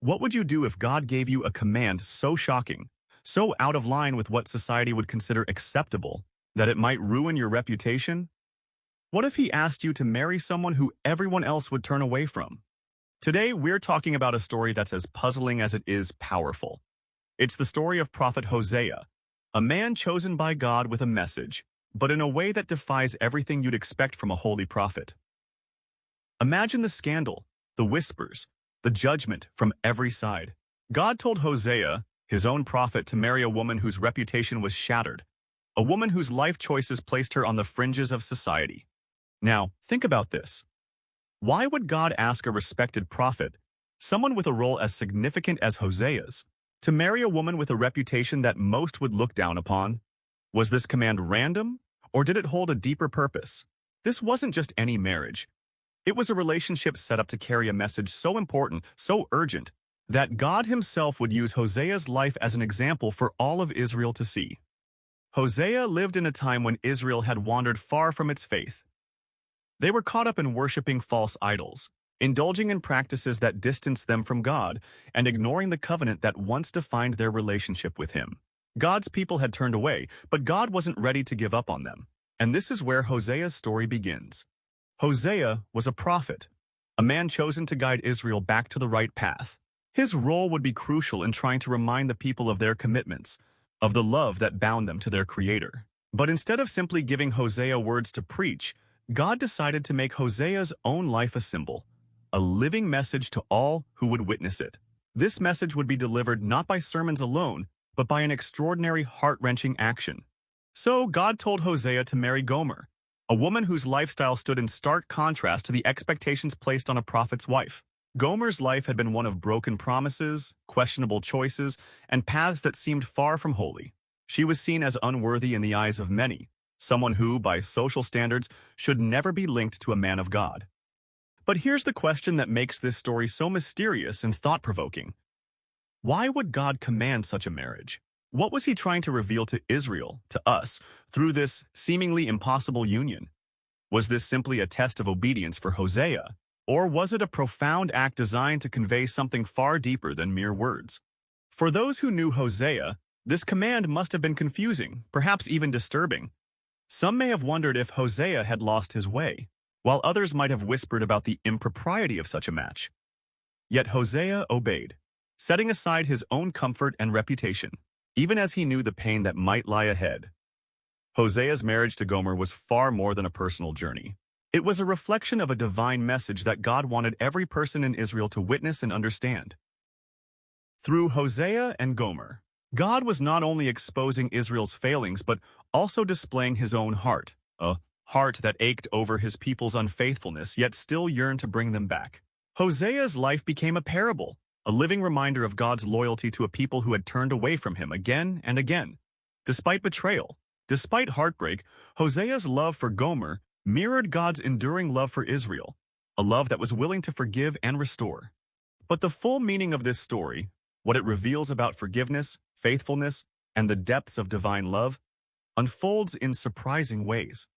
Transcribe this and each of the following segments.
What would you do if God gave you a command so shocking, so out of line with what society would consider acceptable, that it might ruin your reputation? What if he asked you to marry someone who everyone else would turn away from? Today, we're talking about a story that's as puzzling as it is powerful. It's the story of prophet Hosea, a man chosen by God with a message, but in a way that defies everything you'd expect from a holy prophet. Imagine the scandal, the whispers, the judgment from every side. God told Hosea, his own prophet, to marry a woman whose reputation was shattered, a woman whose life choices placed her on the fringes of society. Now, think about this. Why would God ask a respected prophet, someone with a role as significant as Hosea's, to marry a woman with a reputation that most would look down upon? Was this command random, or did it hold a deeper purpose? This wasn't just any marriage. It was a relationship set up to carry a message so important, so urgent, that God himself would use Hosea's life as an example for all of Israel to see. Hosea lived in a time when Israel had wandered far from its faith. They were caught up in worshiping false idols, indulging in practices that distanced them from God, and ignoring the covenant that once defined their relationship with him. God's people had turned away, but God wasn't ready to give up on them. And this is where Hosea's story begins. Hosea was a prophet, a man chosen to guide Israel back to the right path. His role would be crucial in trying to remind the people of their commitments, of the love that bound them to their Creator. But instead of simply giving Hosea words to preach, God decided to make Hosea's own life a symbol, a living message to all who would witness it. This message would be delivered not by sermons alone, but by an extraordinary heart-wrenching action. So God told Hosea to marry Gomer, a woman whose lifestyle stood in stark contrast to the expectations placed on a prophet's wife. Gomer's life had been one of broken promises, questionable choices, and paths that seemed far from holy. She was seen as unworthy in the eyes of many, someone who, by social standards, should never be linked to a man of God. But here's the question that makes this story so mysterious and thought-provoking. Why would God command such a marriage? What was he trying to reveal to Israel, to us, through this seemingly impossible union? Was this simply a test of obedience for Hosea, or was it a profound act designed to convey something far deeper than mere words? For those who knew Hosea, this command must have been confusing, perhaps even disturbing. Some may have wondered if Hosea had lost his way, while others might have whispered about the impropriety of such a match. Yet Hosea obeyed, setting aside his own comfort and reputation, even as he knew the pain that might lie ahead. Hosea's marriage to Gomer was far more than a personal journey. It was a reflection of a divine message that God wanted every person in Israel to witness and understand. Through Hosea and Gomer, God was not only exposing Israel's failings, but also displaying his own heart, a heart that ached over his people's unfaithfulness, yet still yearned to bring them back. Hosea's life became a parable, a living reminder of God's loyalty to a people who had turned away from him again and again. Despite betrayal, despite heartbreak, Hosea's love for Gomer mirrored God's enduring love for Israel, a love that was willing to forgive and restore. But the full meaning of this story, what it reveals about forgiveness, faithfulness, and the depths of divine love, unfolds in surprising ways.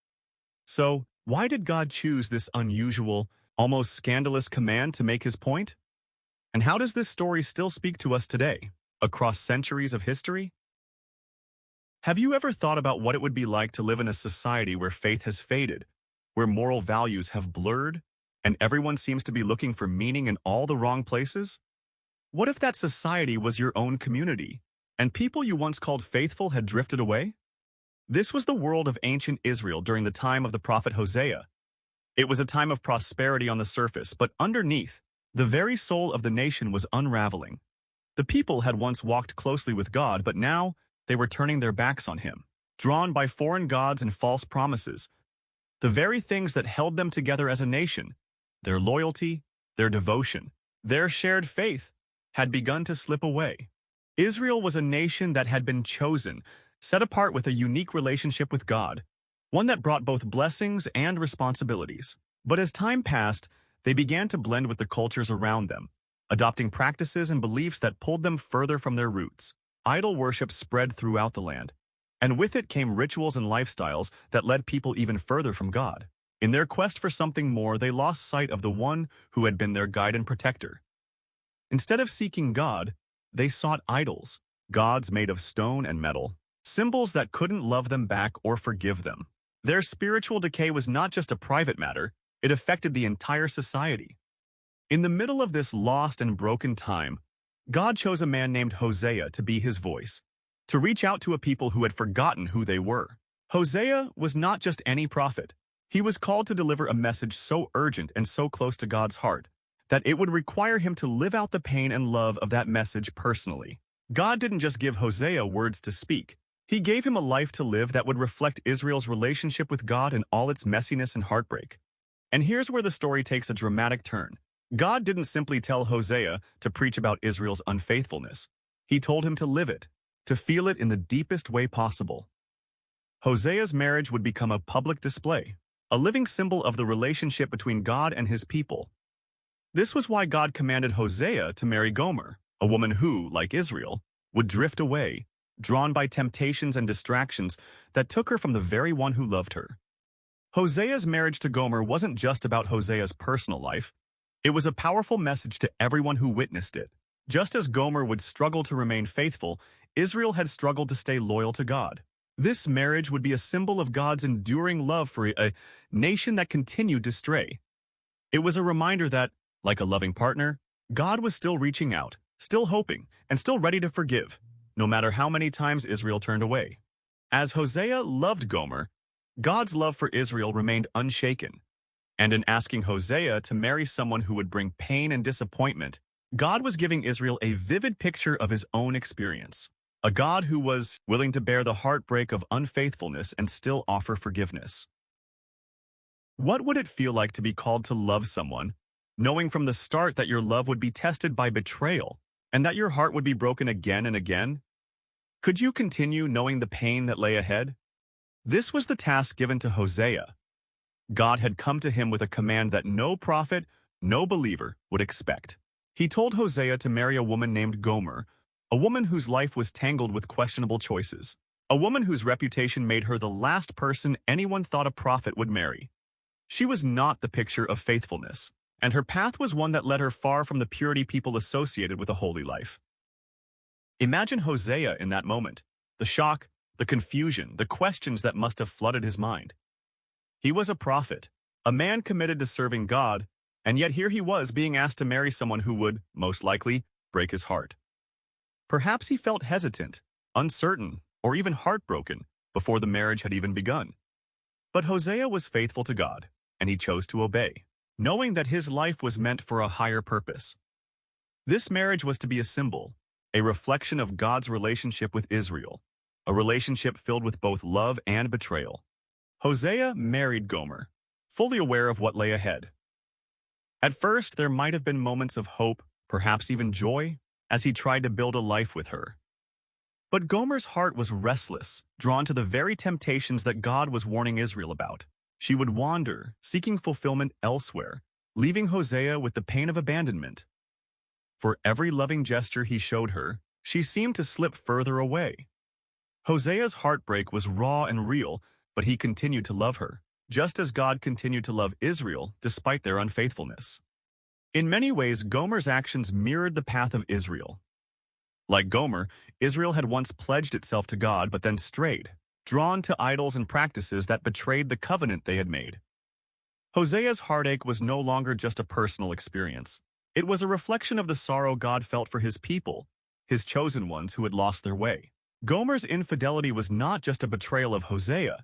So, why did God choose this unusual, almost scandalous command to make his point? And how does this story still speak to us today, across centuries of history? Have you ever thought about what it would be like to live in a society where faith has faded, where moral values have blurred, and everyone seems to be looking for meaning in all the wrong places? What if that society was your own community, and people you once called faithful had drifted away? This was the world of ancient Israel during the time of the prophet Hosea. It was a time of prosperity on the surface, but underneath, the very soul of the nation was unraveling. The people had once walked closely with God, but now they were turning their backs on him, drawn by foreign gods and false promises. The very things that held them together as a nation, their loyalty, their devotion, their shared faith, had begun to slip away. Israel was a nation that had been chosen, set apart with a unique relationship with God, one that brought both blessings and responsibilities. But as time passed, they began to blend with the cultures around them, adopting practices and beliefs that pulled them further from their roots. Idol worship spread throughout the land, and with it came rituals and lifestyles that led people even further from God. In their quest for something more, they lost sight of the one who had been their guide and protector. Instead of seeking God, they sought idols, gods made of stone and metal, symbols that couldn't love them back or forgive them. Their spiritual decay was not just a private matter, it affected the entire society. In the middle of this lost and broken time, God chose a man named Hosea to be his voice, to reach out to a people who had forgotten who they were. Hosea was not just any prophet. He was called to deliver a message so urgent and so close to God's heart that it would require him to live out the pain and love of that message personally. God didn't just give Hosea words to speak. He gave him a life to live that would reflect Israel's relationship with God in all its messiness and heartbreak. And here's where the story takes a dramatic turn. God didn't simply tell Hosea to preach about Israel's unfaithfulness. He told him to live it, to feel it in the deepest way possible. Hosea's marriage would become a public display, a living symbol of the relationship between God and his people. This was why God commanded Hosea to marry Gomer, a woman who, like Israel, would drift away, drawn by temptations and distractions that took her from the very one who loved her. Hosea's marriage to Gomer wasn't just about Hosea's personal life. It was a powerful message to everyone who witnessed it. Just as Gomer would struggle to remain faithful, Israel had struggled to stay loyal to God. This marriage would be a symbol of God's enduring love for a nation that continued to stray. It was a reminder that, like a loving partner, God was still reaching out, still hoping, and still ready to forgive, no matter how many times Israel turned away. As Hosea loved Gomer, God's love for Israel remained unshaken. And in asking Hosea to marry someone who would bring pain and disappointment, God was giving Israel a vivid picture of his own experience. A God who was willing to bear the heartbreak of unfaithfulness and still offer forgiveness. What would it feel like to be called to love someone, knowing from the start that your love would be tested by betrayal and that your heart would be broken again and again? Could you continue knowing the pain that lay ahead? This was the task given to Hosea. God had come to him with a command that no prophet, no believer would expect. He told Hosea to marry a woman named Gomer, a woman whose life was tangled with questionable choices, a woman whose reputation made her the last person anyone thought a prophet would marry. She was not the picture of faithfulness, and her path was one that led her far from the purity people associated with a holy life. Imagine Hosea in that moment, the shock, the confusion, the questions that must have flooded his mind. He was a prophet, a man committed to serving God, and yet here he was being asked to marry someone who would, most likely, break his heart. Perhaps he felt hesitant, uncertain, or even heartbroken before the marriage had even begun. But Hosea was faithful to God, and he chose to obey, knowing that his life was meant for a higher purpose. This marriage was to be a symbol, a reflection of God's relationship with Israel, a relationship filled with both love and betrayal. Hosea married Gomer, fully aware of what lay ahead. At first, there might have been moments of hope, perhaps even joy, as he tried to build a life with her. But Gomer's heart was restless, drawn to the very temptations that God was warning Israel about. She would wander, seeking fulfillment elsewhere, leaving Hosea with the pain of abandonment. For every loving gesture he showed her, she seemed to slip further away. Hosea's heartbreak was raw and real, but he continued to love her, just as God continued to love Israel despite their unfaithfulness. In many ways, Gomer's actions mirrored the path of Israel. Like Gomer, Israel had once pledged itself to God but then strayed, drawn to idols and practices that betrayed the covenant they had made. Hosea's heartache was no longer just a personal experience. It was a reflection of the sorrow God felt for his people, his chosen ones who had lost their way. Gomer's infidelity was not just a betrayal of Hosea.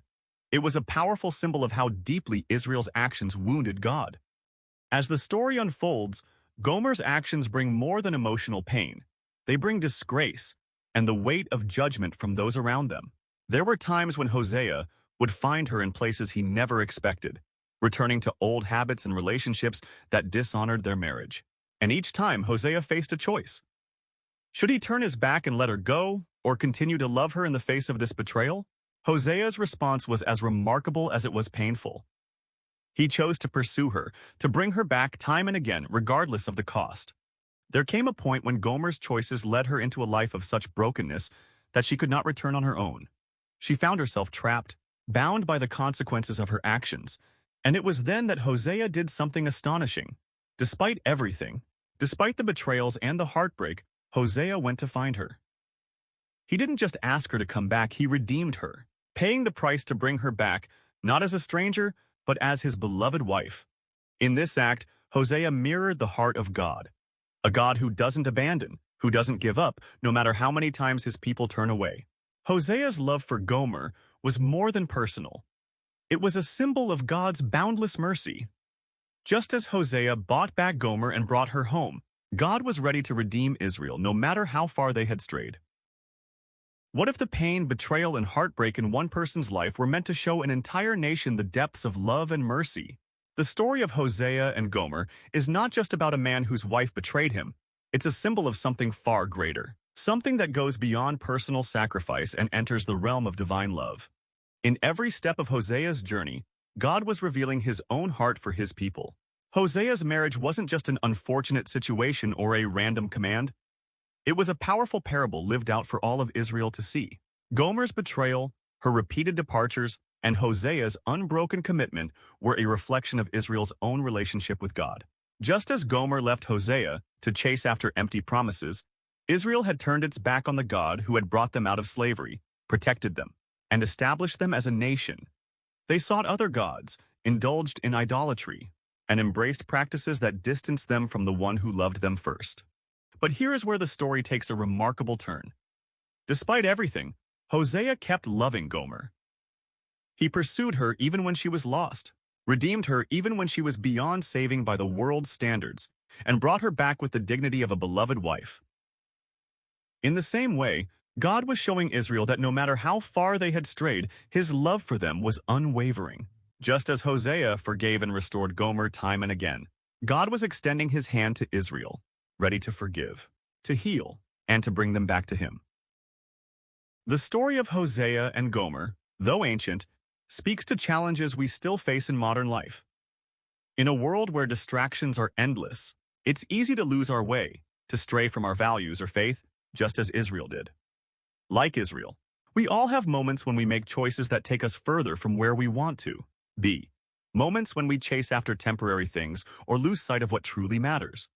It was a powerful symbol of how deeply Israel's actions wounded God. As the story unfolds, Gomer's actions bring more than emotional pain. They bring disgrace and the weight of judgment from those around them. There were times when Hosea would find her in places he never expected, returning to old habits and relationships that dishonored their marriage. And each time, Hosea faced a choice. Should he turn his back and let her go, or continue to love her in the face of this betrayal? Hosea's response was as remarkable as it was painful. He chose to pursue her, to bring her back time and again, regardless of the cost. There came a point when Gomer's choices led her into a life of such brokenness that she could not return on her own. She found herself trapped, bound by the consequences of her actions, and it was then that Hosea did something astonishing. Despite everything, Despite the betrayals and the heartbreak, Hosea went to find her. He didn't just ask her to come back, he redeemed her, paying the price to bring her back, not as a stranger, but as his beloved wife. In this act, Hosea mirrored the heart of God, a God who doesn't abandon, who doesn't give up, no matter how many times his people turn away. Hosea's love for Gomer was more than personal. It was a symbol of God's boundless mercy. Just as Hosea bought back Gomer and brought her home, God was ready to redeem Israel, no matter how far they had strayed. What if the pain, betrayal, and heartbreak in one person's life were meant to show an entire nation the depths of love and mercy? The story of Hosea and Gomer is not just about a man whose wife betrayed him. It's a symbol of something far greater, something that goes beyond personal sacrifice and enters the realm of divine love. In every step of Hosea's journey, God was revealing his own heart for his people. Hosea's marriage wasn't just an unfortunate situation or a random command. It was a powerful parable lived out for all of Israel to see. Gomer's betrayal, her repeated departures, and Hosea's unbroken commitment were a reflection of Israel's own relationship with God. Just as Gomer left Hosea to chase after empty promises, Israel had turned its back on the God who had brought them out of slavery, protected them, and established them as a nation. They sought other gods, indulged in idolatry, and embraced practices that distanced them from the one who loved them first. But here is where the story takes a remarkable turn. Despite everything, Hosea kept loving Gomer. He pursued her even when she was lost, redeemed her even when she was beyond saving by the world's standards, and brought her back with the dignity of a beloved wife. In the same way, God was showing Israel that no matter how far they had strayed, his love for them was unwavering. Just as Hosea forgave and restored Gomer time and again, God was extending his hand to Israel, ready to forgive, to heal, and to bring them back to him. The story of Hosea and Gomer, though ancient, speaks to challenges we still face in modern life. In a world where distractions are endless, it's easy to lose our way, to stray from our values or faith, just as Israel did. Like Israel, we all have moments when we make choices that take us further from where we want to be. Moments when we chase after temporary things or lose sight of what truly matters.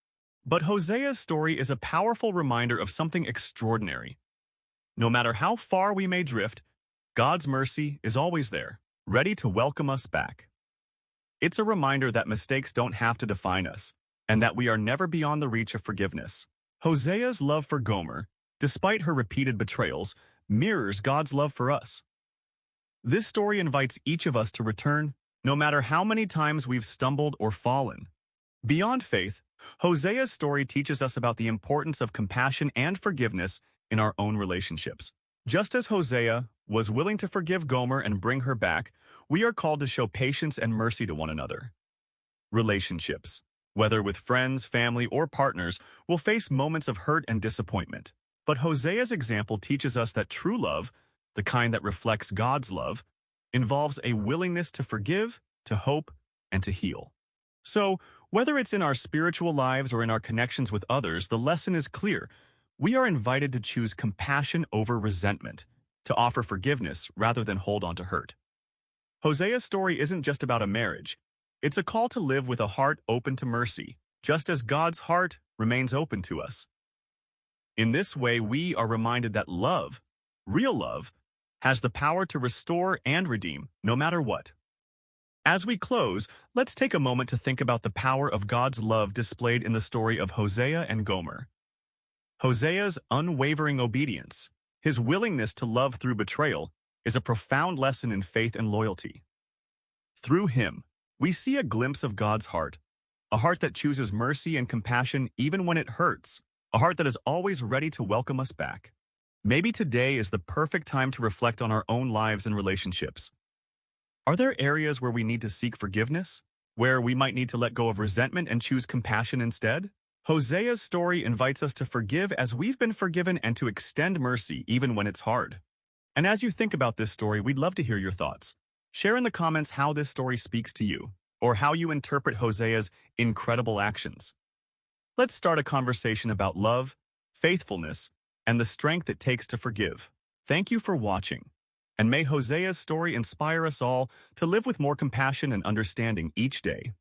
But Hosea's story is a powerful reminder of something extraordinary. No matter how far we may drift, God's mercy is always there, ready to welcome us back. It's a reminder that mistakes don't have to define us, and that we are never beyond the reach of forgiveness. Hosea's love for Gomer, despite her repeated betrayals, mirrors God's love for us. This story invites each of us to return, no matter how many times we've stumbled or fallen. Beyond faith, Hosea's story teaches us about the importance of compassion and forgiveness in our own relationships. Just as Hosea was willing to forgive Gomer and bring her back, we are called to show patience and mercy to one another. Relationships, whether with friends, family, or partners, will face moments of hurt and disappointment. But Hosea's example teaches us that true love, the kind that reflects God's love, involves a willingness to forgive, to hope, and to heal. So, whether it's in our spiritual lives or in our connections with others, the lesson is clear. We are invited to choose compassion over resentment, to offer forgiveness rather than hold on to hurt. Hosea's story isn't just about a marriage. It's a call to live with a heart open to mercy, just as God's heart remains open to us. In this way, we are reminded that love, real love, has the power to restore and redeem, no matter what. As we close, let's take a moment to think about the power of God's love displayed in the story of Hosea and Gomer. Hosea's unwavering obedience, his willingness to love through betrayal, is a profound lesson in faith and loyalty. Through him, we see a glimpse of God's heart, a heart that chooses mercy and compassion even when it hurts, a heart that is always ready to welcome us back. Maybe today is the perfect time to reflect on our own lives and relationships. Are there areas where we need to seek forgiveness? Where we might need to let go of resentment and choose compassion instead? Hosea's story invites us to forgive as we've been forgiven and to extend mercy even when it's hard. And as you think about this story, we'd love to hear your thoughts. Share in the comments how this story speaks to you, or how you interpret Hosea's incredible actions. Let's start a conversation about love, faithfulness, and the strength it takes to forgive. Thank you for watching, and may Hosea's story inspire us all to live with more compassion and understanding each day.